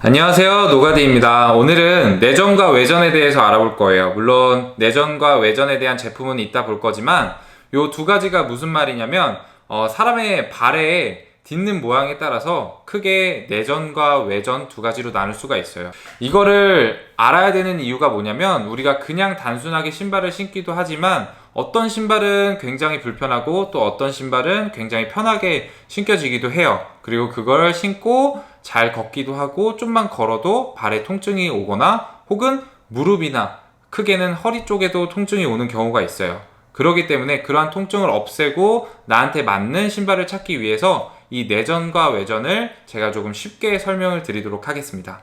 안녕하세요, 노가디입니다. 오늘은 내전과 외전에 대해서 알아볼 거예요. 물론 내전과 외전에 대한 제품은 이따 볼 거지만 요 두 가지가 무슨 말이냐면 사람의 발에 딛는 모양에 따라서 크게 내전과 외전 두 가지로 나눌 수가 있어요. 이거를 알아야 되는 이유가 뭐냐면 우리가 그냥 단순하게 신발을 신기도 하지만 어떤 신발은 굉장히 불편하고 또 어떤 신발은 굉장히 편하게 신겨지기도 해요. 그리고 그걸 신고 잘 걷기도 하고 좀만 걸어도 발에 통증이 오거나 혹은 무릎이나 크게는 허리 쪽에도 통증이 오는 경우가 있어요. 그렇기 때문에 그러한 통증을 없애고 나한테 맞는 신발을 찾기 위해서 이 내전과 외전을 제가 조금 쉽게 설명을 드리도록 하겠습니다.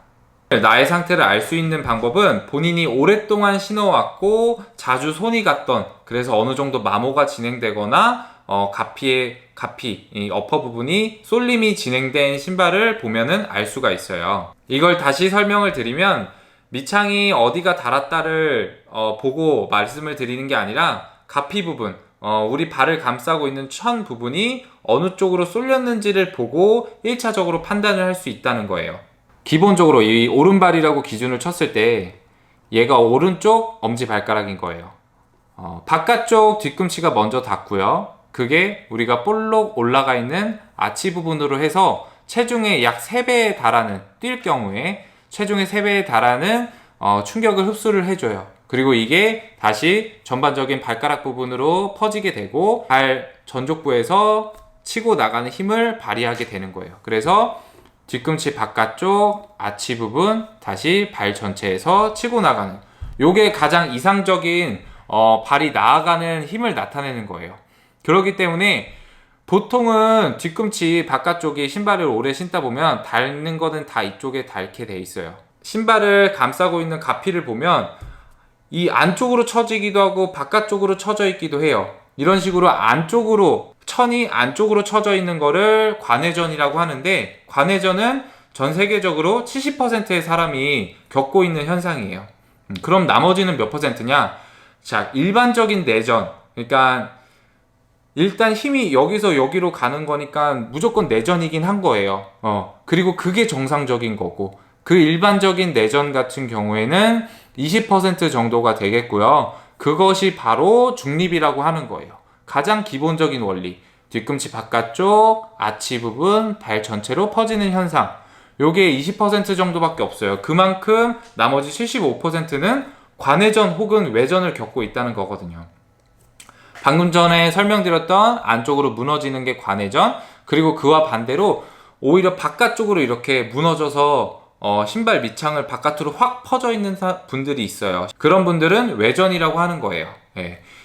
나의 상태를 알 수 있는 방법은 본인이 오랫동안 신어왔고 자주 손이 갔던, 그래서 어느 정도 마모가 진행되거나 가피, 이 어퍼 부분이 쏠림이 진행된 신발을 보면은 알 수가 있어요. 이걸 다시 설명을 드리면 밑창이 어디가 닳았다를 보고 말씀을 드리는 게 아니라 가피 부분, 우리 발을 감싸고 있는 천 부분이 어느 쪽으로 쏠렸는지를 보고 1차적으로 판단을 할 수 있다는 거예요. 기본적으로 이 오른발이라고 기준을 쳤을 때 얘가 오른쪽 엄지발가락인 거예요. 바깥쪽 뒤꿈치가 먼저 닿고요. 그게 우리가 볼록 올라가 있는 아치 부분으로 해서 체중의 약 3배에 달하는, 뛸 경우에 체중의 3배에 달하는 충격을 흡수를 해줘요. 그리고 이게 다시 전반적인 발가락 부분으로 퍼지게 되고 발 전족부에서 치고 나가는 힘을 발휘하게 되는 거예요. 그래서 뒤꿈치 바깥쪽 아치 부분 다시 발 전체에서 치고 나가는, 요게 가장 이상적인 발이 나아가는 힘을 나타내는 거예요. 그렇기 때문에 보통은 뒤꿈치 바깥쪽에 신발을 오래 신다 보면 닳는 거는 다 이쪽에 닳게 돼 있어요. 신발을 감싸고 있는 가피를 보면 이 안쪽으로 처지기도 하고 바깥쪽으로 처져 있기도 해요. 이런 식으로 안쪽으로, 천이 안쪽으로 처져 있는 거를 관회전이라고 하는데, 관회전은 전 세계적으로 70%의 사람이 겪고 있는 현상이에요. 그럼 나머지는 몇 퍼센트냐? 자, 일반적인 내전, 그러니까 일단 힘이 여기서 여기로 가는 거니까 무조건 내전이긴 한 거예요. 그리고 그게 정상적인 거고, 그 일반적인 내전 같은 경우에는 20% 정도가 되겠고요. 그것이 바로 중립이라고 하는 거예요. 가장 기본적인 원리, 뒤꿈치 바깥쪽 아치 부분 발 전체로 퍼지는 현상, 요게 20% 정도밖에 없어요. 그만큼 나머지 75%는 관회전 혹은 외전을 겪고 있다는 거거든요. 방금 전에 설명드렸던 안쪽으로 무너지는 게 관회전, 그리고 그와 반대로 오히려 바깥쪽으로 이렇게 무너져서 신발 밑창을 바깥으로 확 퍼져 있는 분들이 있어요. 그런 분들은 외전이라고 하는 거예요.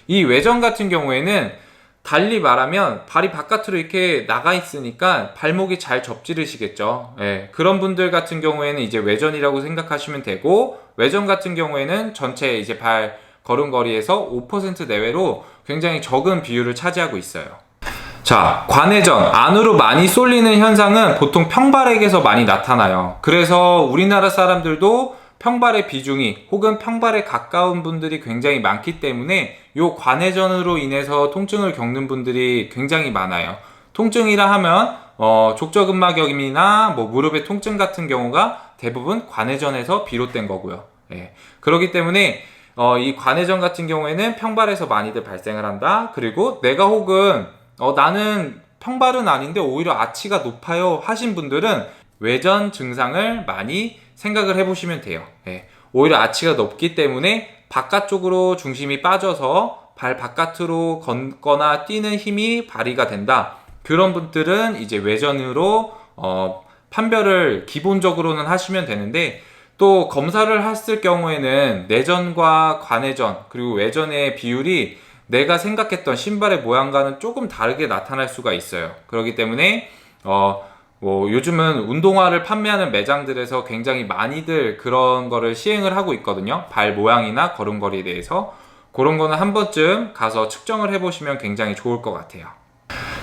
이 외전 같은 경우에는 달리 말하면 발이 바깥으로 이렇게 나가 있으니까 발목이 잘 접지르시겠죠. 그런 분들 같은 경우에는 이제 외전이라고 생각하시면 되고, 외전 같은 경우에는 전체 이제 발 걸음걸이에서 5% 내외로 굉장히 적은 비율을 차지하고 있어요. 자, 관회전, 안으로 많이 쏠리는 현상은 보통 평발에게서 많이 나타나요. 그래서 우리나라 사람들도 평발의 비중이, 혹은 평발에 가까운 분들이 굉장히 많기 때문에 요 관회전으로 인해서 통증을 겪는 분들이 굉장히 많아요. 통증이라 하면 족저근막염이나 무릎의 통증 같은 경우가 대부분 관회전에서 비롯된 거고요. 그렇기 때문에 이 관회전 같은 경우에는 평발에서 많이들 발생을 한다. 그리고 내가 혹은 나는 평발은 아닌데 오히려 아치가 높아요 하신 분들은 외전 증상을 많이 생각을 해보시면 돼요. 오히려 아치가 높기 때문에 바깥쪽으로 중심이 빠져서 발 바깥으로 걷거나 뛰는 힘이 발휘가 된다. 그런 분들은 이제 외전으로 판별을 기본적으로는 하시면 되는데, 또 검사를 했을 경우에는 내전과 관회전 그리고 외전의 비율이 내가 생각했던 신발의 모양과는 조금 다르게 나타날 수가 있어요. 그렇기 때문에 요즘은 운동화를 판매하는 매장들에서 굉장히 많이들 그런 거를 시행을 하고 있거든요. 발 모양이나 걸음걸이에 대해서. 그런 거는 한 번쯤 가서 측정을 해보시면 굉장히 좋을 것 같아요.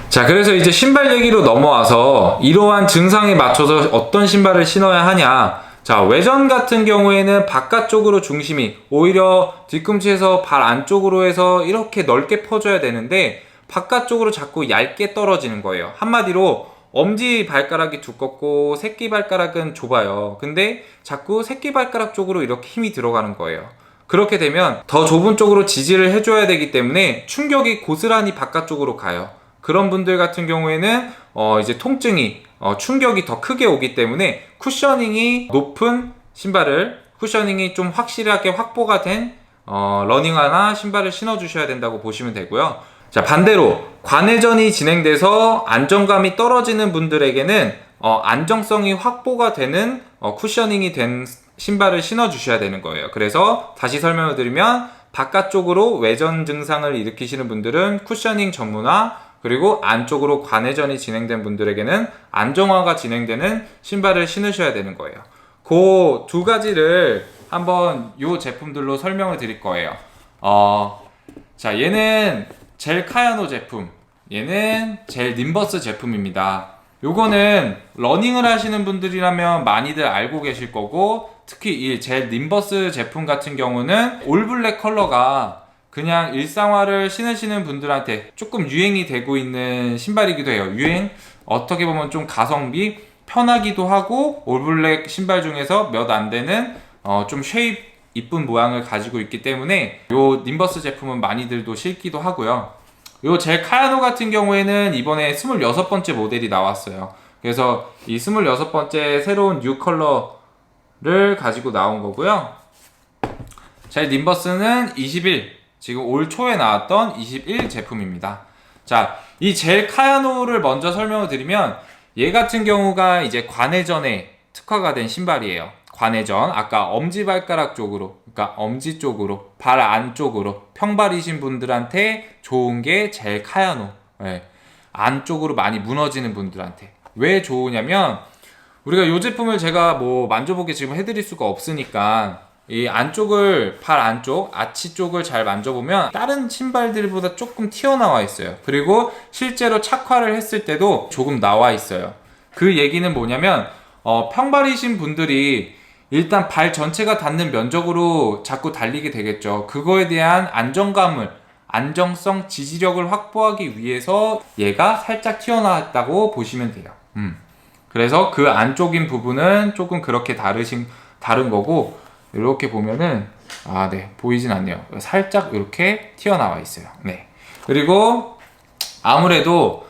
자, 그래서 이제 신발 얘기로 넘어와서 이러한 증상에 맞춰서 어떤 신발을 신어야 하냐. 자, 외전 같은 경우에는 바깥쪽으로 중심이, 오히려 뒤꿈치에서 발 안쪽으로 해서 이렇게 넓게 퍼져야 되는데 바깥쪽으로 자꾸 얇게 떨어지는 거예요. 한마디로 엄지 발가락이 두껍고 새끼 발가락은 좁아요. 근데 자꾸 새끼 발가락 쪽으로 이렇게 힘이 들어가는 거예요. 그렇게 되면 더 좁은 쪽으로 지지를 해줘야 되기 때문에 충격이 고스란히 바깥쪽으로 가요. 그런 분들 같은 경우에는 이제 통증이 충격이 더 크게 오기 때문에 쿠셔닝이 높은 신발을, 쿠셔닝이 좀 확실하게 확보가 된 러닝화나 신발을 신어 주셔야 된다고 보시면 되고요. 자, 반대로 관회전이 진행돼서 안정감이 떨어지는 분들에게는 안정성이 확보가 되는 쿠셔닝이 된 신발을 신어 주셔야 되는 거예요. 그래서 다시 설명을 드리면, 바깥쪽으로 외전 증상을 일으키시는 분들은 쿠셔닝 전문화, 그리고 안쪽으로 관회전이 진행된 분들에게는 안정화가 진행되는 신발을 신으셔야 되는 거예요. 그 두 가지를 한번 이 제품들로 설명을 드릴 거예요. 자, 얘는 젤 카야노 제품, 얘는 젤 님버스 제품입니다. 요거는 러닝을 하시는 분들이라면 많이들 알고 계실 거고, 특히 이 젤 님버스 제품 같은 경우는 올블랙 컬러가 그냥 일상화를 신으시는 분들한테 조금 유행이 되고 있는 신발이기도 해요. 유행, 어떻게 보면 좀 가성비, 편하기도 하고, 올블랙 신발 중에서 몇 안 되는 좀 쉐입 이쁜 모양을 가지고 있기 때문에 요 님버스 제품은 많이들도 신기도 하고요. 요 젤 카야노 같은 경우에는 이번에 26번째 모델이 나왔어요. 그래서 이 26번째 새로운 뉴 컬러를 가지고 나온 거고요. 젤 님버스는 21, 지금 올 초에 나왔던 21 제품입니다. 자, 이 젤 카야노를 먼저 설명을 드리면, 얘 같은 경우가 이제 관회전에 특화가 된 신발이에요. 관회전, 아까 엄지발가락 쪽으로, 그러니까 엄지 쪽으로, 발 안쪽으로 평발이신 분들한테 좋은 게 젤 카야노. 네. 안쪽으로 많이 무너지는 분들한테. 왜 좋으냐면, 우리가 이 제품을 제가 뭐 만져보게 지금 해드릴 수가 없으니까, 이 안쪽을, 발 안쪽, 아치 쪽을 잘 만져보면 다른 신발들보다 조금 튀어나와 있어요. 그리고 실제로 착화를 했을 때도 조금 나와 있어요. 그 얘기는 뭐냐면, 평발이신 분들이 일단 발 전체가 닿는 면적으로 자꾸 달리게 되겠죠. 그거에 대한 안정감을, 안정성, 지지력을 확보하기 위해서 얘가 살짝 튀어나왔다고 보시면 돼요. 그래서 그 안쪽인 부분은 조금 그렇게 다른 거고, 이렇게 보면은, 네, 보이진 않네요. 살짝 이렇게 튀어나와 있어요. 네. 그리고 아무래도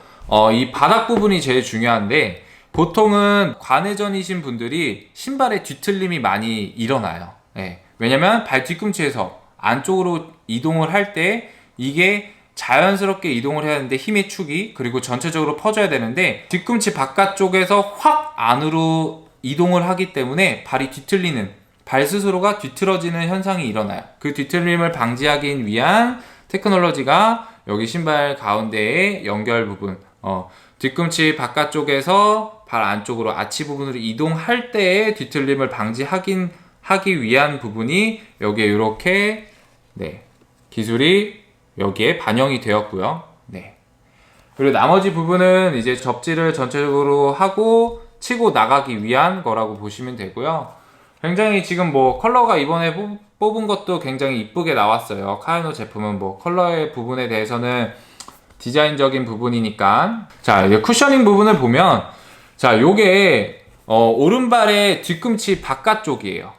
이 바닥 부분이 제일 중요한데, 보통은 관회전이신 분들이 신발의 뒤틀림이 많이 일어나요. 네. 왜냐면 발 뒤꿈치에서 안쪽으로 이동을 할 때 이게 자연스럽게 이동을 해야 되는데, 힘의 축이, 그리고 전체적으로 퍼져야 되는데, 뒤꿈치 바깥쪽에서 확 안으로 이동을 하기 때문에 발이 뒤틀리는, 발 스스로가 뒤틀어지는 현상이 일어나요. 그 뒤틀림을 방지하기 위한 테크놀로지가 여기 신발 가운데의 연결 부분, 뒤꿈치 바깥쪽에서 발 안쪽으로 아치 부분으로 이동할 때의 뒤틀림을 하기 위한 부분이 여기에 이렇게, 네, 기술이 여기에 반영이 되었고요. 네. 그리고 나머지 부분은 이제 접지를 전체적으로 하고 치고 나가기 위한 거라고 보시면 되고요. 굉장히 지금 뭐 컬러가 이번에 뽑은 것도 굉장히 이쁘게 나왔어요. 카야노 제품은 뭐 컬러의 부분에 대해서는 디자인적인 부분이니까. 자, 이제 쿠셔닝 부분을 보면, 자, 요게 오른발의 뒤꿈치 바깥쪽이에요.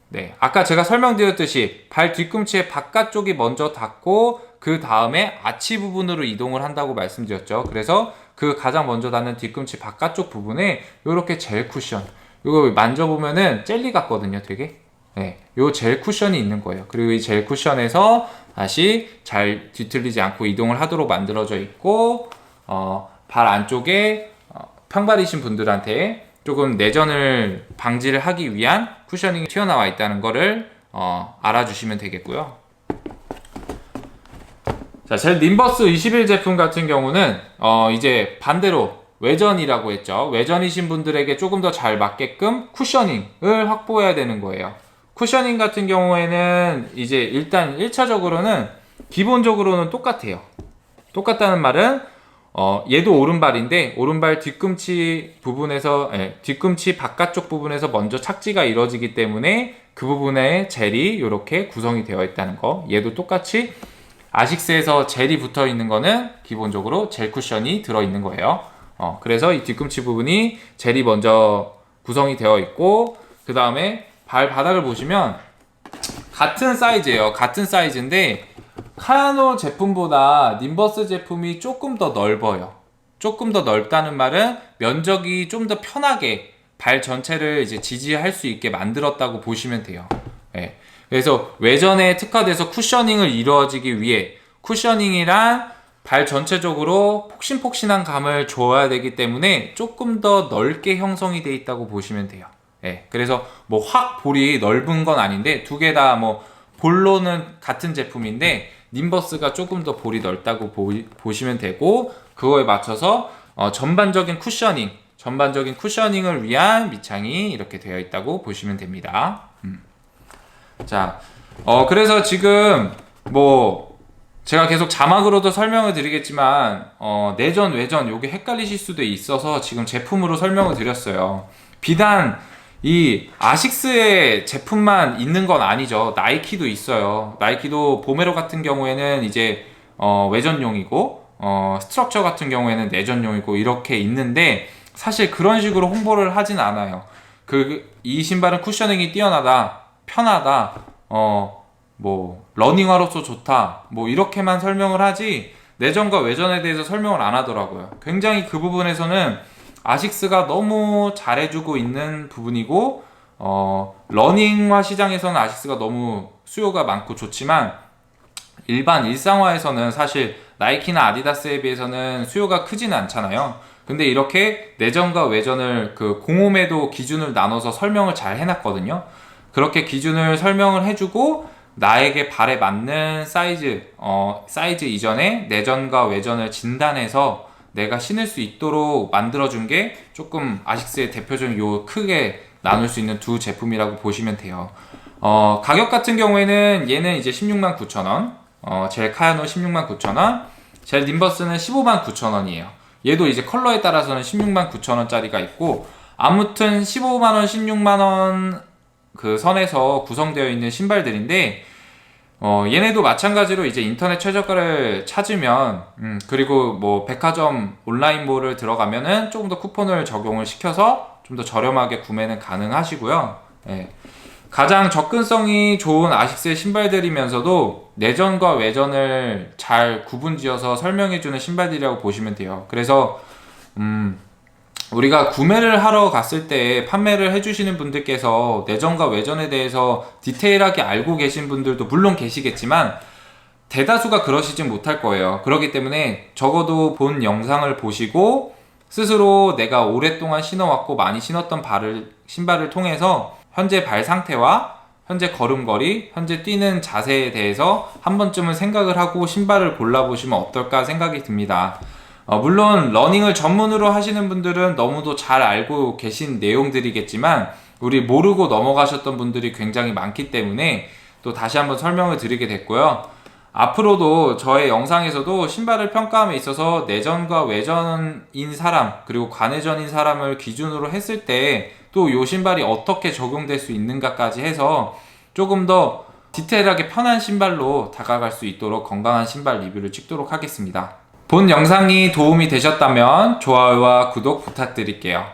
네, 아까 제가 설명드렸듯이 발 뒤꿈치의 바깥쪽이 먼저 닿고 그 다음에 아치 부분으로 이동을 한다고 말씀드렸죠. 그래서 그 가장 먼저 닿는 뒤꿈치 바깥쪽 부분에 요렇게 젤 쿠션, 이거 만져보면은 젤리 같거든요, 되게. 네, 요 젤 쿠션이 있는 거예요. 그리고 이 젤 쿠션에서 다시 잘 뒤틀리지 않고 이동을 하도록 만들어져 있고, 발 안쪽에 평발이신 분들한테 조금 내전을 방지를 하기 위한 쿠셔닝이 튀어나와 있다는 거를 알아주시면 되겠고요. 자, 젤 님버스 21 제품 같은 경우는 이제 반대로 외전이라고 했죠. 외전이신 분들에게 조금 더 잘 맞게끔 쿠셔닝을 확보해야 되는 거예요. 쿠셔닝 같은 경우에는 이제 일단 1차적으로는 기본적으로는 똑같아요. 똑같다는 말은 얘도 오른발인데, 오른발 뒤꿈치 부분에서, 뒤꿈치 바깥쪽 부분에서 먼저 착지가 이루어지기 때문에 그 부분에 젤이 이렇게 구성이 되어 있다는 거. 얘도 똑같이 아식스에서 젤이 붙어 있는 거는 기본적으로 젤 쿠션이 들어 있는 거예요. 그래서 이 뒤꿈치 부분이 젤이 먼저 구성이 되어 있고, 그 다음에 발바닥을 보시면 같은 사이즈예요. 같은 사이즈인데 카야노 제품보다 님버스 제품이 조금 더 넓어요. 조금 더 넓다는 말은 면적이 좀 더 편하게 발 전체를 이제 지지할 수 있게 만들었다고 보시면 돼요. 네. 그래서 외전에 특화돼서 쿠셔닝을 이루어지기 위해, 쿠셔닝이란 발 전체적으로 폭신폭신한 감을 줘야 되기 때문에 조금 더 넓게 형성이 되어 있다고 보시면 돼요. 네. 그래서 뭐 확 볼이 넓은 건 아닌데, 두 개 다 뭐 볼로는 같은 제품인데 님버스가 조금 더 볼이 넓다고 보시면 되고, 그거에 맞춰서 전반적인 쿠셔닝을 위한 밑창이 이렇게 되어 있다고 보시면 됩니다. 자, 그래서 지금 뭐 제가 계속 자막으로도 설명을 드리겠지만 내전, 외전 요게 헷갈리실 수도 있어서 지금 제품으로 설명을 드렸어요. 비단 이 아식스의 제품만 있는 건 아니죠. 나이키도 있어요. 나이키도 보메로 같은 경우에는 이제 외전용이고, 스트럭처 같은 경우에는 내전용이고 이렇게 있는데, 사실 그런 식으로 홍보를 하진 않아요. 이 신발은 쿠셔닝이 뛰어나다, 편하다, 뭐 러닝화로서 좋다, 뭐 이렇게만 설명을 하지 내전과 외전에 대해서 설명을 안 하더라고요. 굉장히 그 부분에서는 아식스가 너무 잘해주고 있는 부분이고, 러닝화 시장에서는 아식스가 너무 수요가 많고 좋지만, 일상화에서는 사실 나이키나 아디다스에 비해서는 수요가 크지는 않잖아요. 근데 이렇게 내전과 외전을 그 공홈에도 기준을 나눠서 설명을 잘 해놨거든요. 그렇게 기준을 설명을 해주고 나에게 발에 맞는 사이즈 이전에 내전과 외전을 진단해서 내가 신을 수 있도록 만들어준 게 조금 아식스의 대표적인 요 크게 나눌 수 있는 두 제품이라고 보시면 돼요. 가격 같은 경우에는 얘는 이제 169,000원, 젤 카야노 169,000원, 젤 님버스는 159,000원이에요. 얘도 이제 컬러에 따라서는 169,000원짜리가 있고, 아무튼 15만원, 16만원 그 선에서 구성되어 있는 신발들인데, 얘네도 마찬가지로 이제 인터넷 최저가를 찾으면, 그리고 뭐 백화점 온라인몰을 들어가면은 조금 더 쿠폰을 적용을 시켜서 좀 더 저렴하게 구매는 가능하시고요. 예. 가장 접근성이 좋은 아식스의 신발들이면서도 내전과 외전을 잘 구분지어서 설명해주는 신발들이라고 보시면 돼요. 그래서 우리가 구매를 하러 갔을 때 판매를 해주시는 분들께서 내전과 외전에 대해서 디테일하게 알고 계신 분들도 물론 계시겠지만 대다수가 그러시진 못할 거예요. 그렇기 때문에 적어도 본 영상을 보시고 스스로 내가 오랫동안 신어왔고 많이 신었던 신발을 통해서 현재 발 상태와 현재 걸음걸이, 현재 뛰는 자세에 대해서 한 번쯤은 생각을 하고 신발을 골라보시면 어떨까 생각이 듭니다. 물론 러닝을 전문으로 하시는 분들은 너무도 잘 알고 계신 내용들이겠지만 우리 모르고 넘어가셨던 분들이 굉장히 많기 때문에 또 다시 한번 설명을 드리게 됐고요. 앞으로도 저의 영상에서도 신발을 평가함에 있어서 내전과 외전인 사람, 그리고 관외전인 사람을 기준으로 했을 때 또 이 신발이 어떻게 적용될 수 있는가까지 해서 조금 더 디테일하게 편한 신발로 다가갈 수 있도록 건강한 신발 리뷰를 찍도록 하겠습니다. 본 영상이 도움이 되셨다면 좋아요와 구독 부탁드릴게요.